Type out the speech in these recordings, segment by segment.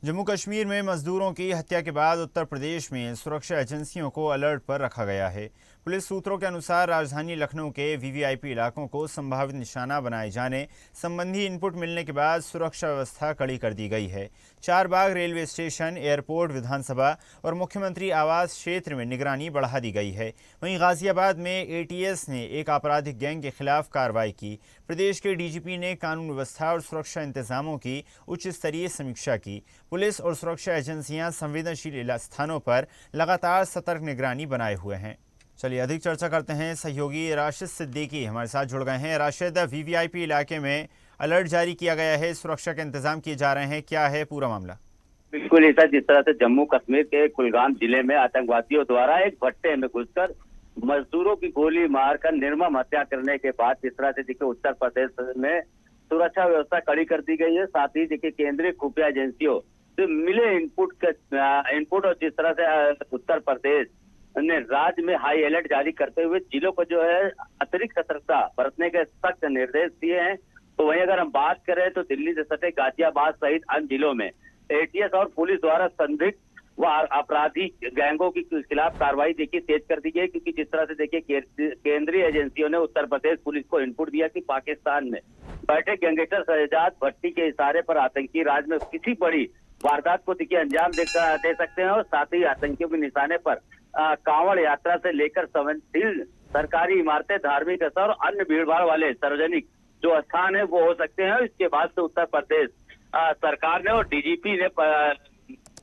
जम्मू कश्मीर में मजदूरों की हत्या के बाद उत्तर प्रदेश में सुरक्षा एजेंसियों को अलर्ट पर रखा गया है। पुलिस सूत्रों के अनुसार राजधानी लखनऊ के वीवीआईपी इलाकों को संभावित निशाना बनाए जाने संबंधी इनपुट मिलने के बाद सुरक्षा व्यवस्था कड़ी कर दी गई है। चार बाग रेलवे स्टेशन, एयरपोर्ट, विधानसभा और मुख्यमंत्री आवास क्षेत्र में निगरानी बढ़ा दी गई है। वहीं गाजियाबाद में एटीएस ने एक आपराधिक गैंग के खिलाफ कार्रवाई की। प्रदेश के डीजीपी ने कानून व्यवस्था और सुरक्षा इंतजामों की उच्च स्तरीय समीक्षा की। पुलिस और सुरक्षा एजेंसियां संवेदनशील स्थानों पर लगातार सतर्क निगरानी बनाए हुए हैं। चलिए अधिक चर्चा करते हैं। सहयोगी राशिद सिद्दीकी हमारे साथ जुड़ गए हैं। राशिद, वीवीआईपी इलाके में अलर्ट जारी किया गया है, सुरक्षा के इंतजाम किए जा रहे हैं, क्या है पूरा मामला? बिल्कुल ऐसा, जिस तरह से जम्मू कश्मीर के कुलगाम जिले में आतंकवादियों द्वारा एक भट्टे में घुसकर मजदूरों की गोली मारकर निर्मम हत्या करने के बाद जिस तरह से देखिए उत्तर प्रदेश में सुरक्षा व्यवस्था कड़ी कर दी गई है। साथ ही देखिए केंद्रीय खुफिया एजेंसियों से मिले इनपुट और जिस तरह से उत्तर प्रदेश ने राज्य में हाई अलर्ट जारी करते हुए जिलों को जो है अतिरिक्त सतर्कता बरतने के सख्त निर्देश दिए हैं। तो वहीं अगर हम बात करें तो दिल्ली से सटे गाजियाबाद सहित अन्य जिलों में एटीएस और पुलिस द्वारा संदिग्ध व अपराधी गैंगों के खिलाफ कार्रवाई देखिए तेज कर दी गई, क्योंकि जिस तरह से देखिए केंद्रीय एजेंसियों ने उत्तर प्रदेश पुलिस को इनपुट दिया कि पाकिस्तान में बैठे गैंगस्टर शहजाद भट्टी के इशारे पर आतंकी राज में किसी बड़ी वारदात को देखिए अंजाम दे सकते हैं। और साथ ही आतंकियों के निशाने पर कांवड़ यात्रा से लेकर संवेदनशील सरकारी इमारतें, धार्मिक स्थल और अन्य भीड़भाड़ वाले सार्वजनिक जो स्थान है वो हो सकते हैं। इसके बाद से उत्तर प्रदेश सरकार ने और डीजीपी ने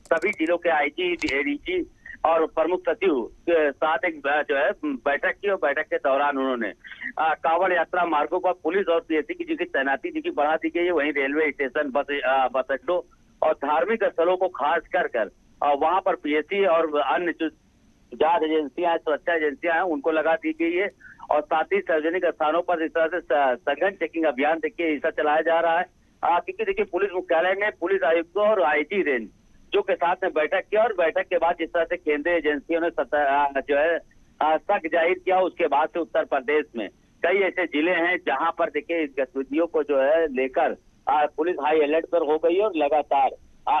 सभी जिलों के आईजी, एडीजी और प्रमुख सचिव के साथ एक जो है बैठक की और बैठक के दौरान उन्होंने कांवड़ यात्रा मार्गों पर पुलिस और पीएसी की जिनकी तैनाती जिनकी बढ़ा दी गई है। वहीं रेलवे स्टेशन, बस अड्डों और धार्मिक स्थलों को खास कर वहां पर पीएसी और अन्य जो जांच एजेंसियां, सुरक्षा एजेंसियां हैं उनको लगा दी गई है। और साथ ही सार्वजनिक स्थानों पर इस तरह से सघन चेकिंग अभियान देखिए ऐसा चलाया जा रहा है। क्योंकि देखिए पुलिस मुख्यालय ने पुलिस आयुक्तों और आईजी रेंज जो के साथ में बैठक की और बैठक के बाद जिस तरह से केंद्रीय एजेंसियों ने जो है शक जाहिर किया, उसके बाद से उत्तर प्रदेश में कई ऐसे जिले हैं जहां पर देखिए इस गतिविधियों को जो है लेकर पुलिस हाई अलर्ट पर हो गई है और लगातार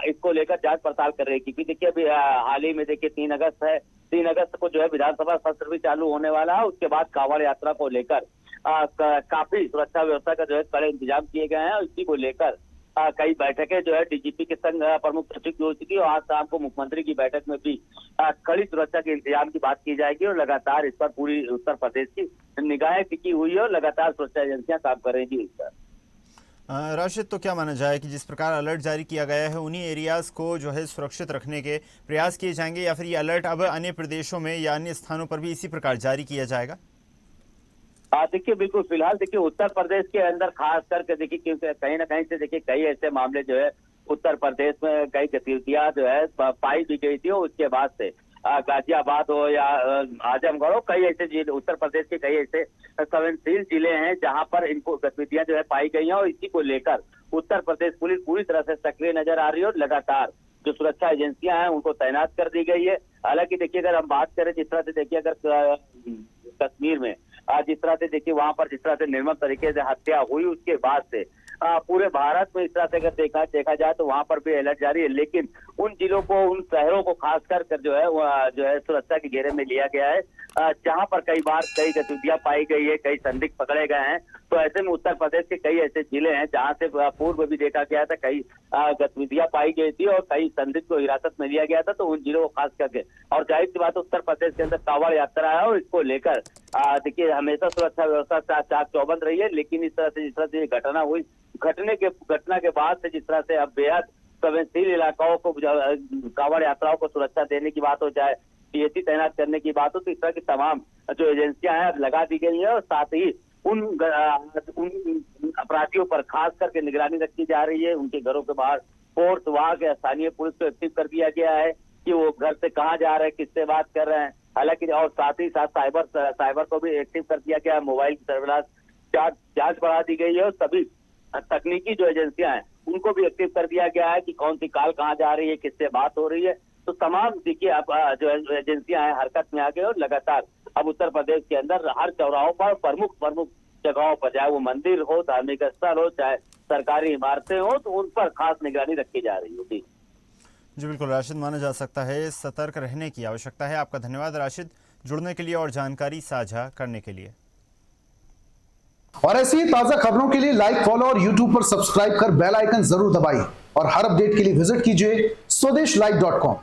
इसको लेकर जांच पड़ताल कर रही है। क्योंकि देखिए अभी हाल ही में देखिए 3 अगस्त है, 3 अगस्त को जो है विधानसभा सत्र भी चालू होने वाला है। उसके बाद कांवड़ यात्रा को लेकर काफी सुरक्षा व्यवस्था का जो है कड़े इंतजाम किए गए हैं और इसी को लेकर कई बैठकें जो है डीजीपी के संग प्रमुख सचिव की हो चुकी है। और आज शाम को मुख्यमंत्री की बैठक में भी कड़ी सुरक्षा के इंतजाम की बात की जाएगी और लगातार इस पर पूरी उत्तर प्रदेश की निगाहें टिकी हुई है और लगातार सुरक्षा एजेंसियां काम कर रही इस पर। राशिद, तो क्या माना जाए कि जिस प्रकार अलर्ट जारी किया गया है उन्हीं एरियाज को जो है सुरक्षित रखने के प्रयास किए जाएंगे, या फिर ये अलर्ट अब अन्य प्रदेशों में या अन्य स्थानों पर भी इसी प्रकार जारी किया जाएगा? देखिए बिल्कुल, फिलहाल देखिए उत्तर प्रदेश के अंदर खास करके देखिए क्योंकि कहीं ना कहीं से देखिए कई ऐसे मामले जो है उत्तर प्रदेश में कई गतिविधियां जो है पाई भी गई थी। और उसके बाद से गाजियाबाद हो या आजमगढ़ हो, कई ऐसे जिले उत्तर प्रदेश के कई ऐसे संवेदनशील जिले हैं जहां पर इनको गतिविधियां जो है पाई गई हैं। और इसी को लेकर उत्तर प्रदेश पुलिस पूरी तरह से सक्रिय नजर आ रही है और लगातार जो सुरक्षा एजेंसियां हैं उनको तैनात कर दी गई है। हालांकि देखिए अगर हम बात करें जिस तरह से देखिए अगर कश्मीर में जिस तरह से देखिए वहां पर जिस तरह से निर्मम तरीके से हत्या हुई, उसके बाद से पूरे भारत में इस तरह से अगर देखा जाए तो वहां पर भी अलर्ट जारी है। लेकिन उन जिलों को, उन शहरों को खास कर जो है सुरक्षा के घेरे में लिया गया है जहां पर कई बार कई गतिविधियां पाई गई है, कई संदिग्ध पकड़े गए हैं। तो ऐसे में उत्तर प्रदेश के कई ऐसे जिले हैं जहां से पूर्व भी देखा गया था कई गतिविधियां पाई गई थी और कई संदिग्ध को हिरासत में लिया गया था। तो उन जिलों को खास करके, और जाहिर सी बात उत्तर प्रदेश के अंदर कांवड़ यात्रा है और इसको लेकर देखिए हमेशा सुरक्षा व्यवस्था चाक चौबंद रही है। लेकिन इस तरह से जिस तरह से ये घटना हुई, घटना के बाद से जिस तरह से अब बेहद संवेदनशील इलाकाओं को कांवड़ यात्राओं को सुरक्षा देने की बात हो, चाहे पीएसी तैनात करने की बात हो, तो इस तरह की तमाम जो एजेंसियां हैं लगा दी गई है। और साथ ही उन अपराधियों पर खास करके निगरानी रखी जा रही है। उनके घरों के बाहर फोर्स, वहां के स्थानीय पुलिस को एक्टिव कर दिया गया है कि वो घर से कहाँ जा रहे हैं, किससे बात कर रहे हैं। हालांकि और साथ ही साथ साइबर को भी एक्टिव कर दिया गया है। मोबाइल की सर्विलांस जांच बढ़ा दी गई है और सभी तकनीकी जो एजेंसियां हैं उनको भी एक्टिव कर दिया गया है कि कौन सी कॉल कहाँ जा रही है, किससे बात हो रही है। तो तमाम देखिए अब जो एजेंसियां हैं हरकत में आ गए और लगातार अब उत्तर प्रदेश के अंदर हर चौराहों पर प्रमुख जगहों पर, चाहे वो मंदिर हो, धार्मिक स्थल हो, चाहे सरकारी इमारतें हो, तो उन पर खास निगरानी रखी जा रही होगी। जी बिल्कुल राशिद, माना जा सकता है सतर्क रहने की आवश्यकता है। आपका धन्यवाद राशिद, जुड़ने के लिए और जानकारी साझा करने के लिए। और ऐसी ही ताजा खबरों के लिए लाइक, फॉलो और यूट्यूब पर सब्सक्राइब कर बेल आइकन जरूर दबाइए और हर अपडेट के लिए विजिट कीजिए स्वदेशलाइव.com।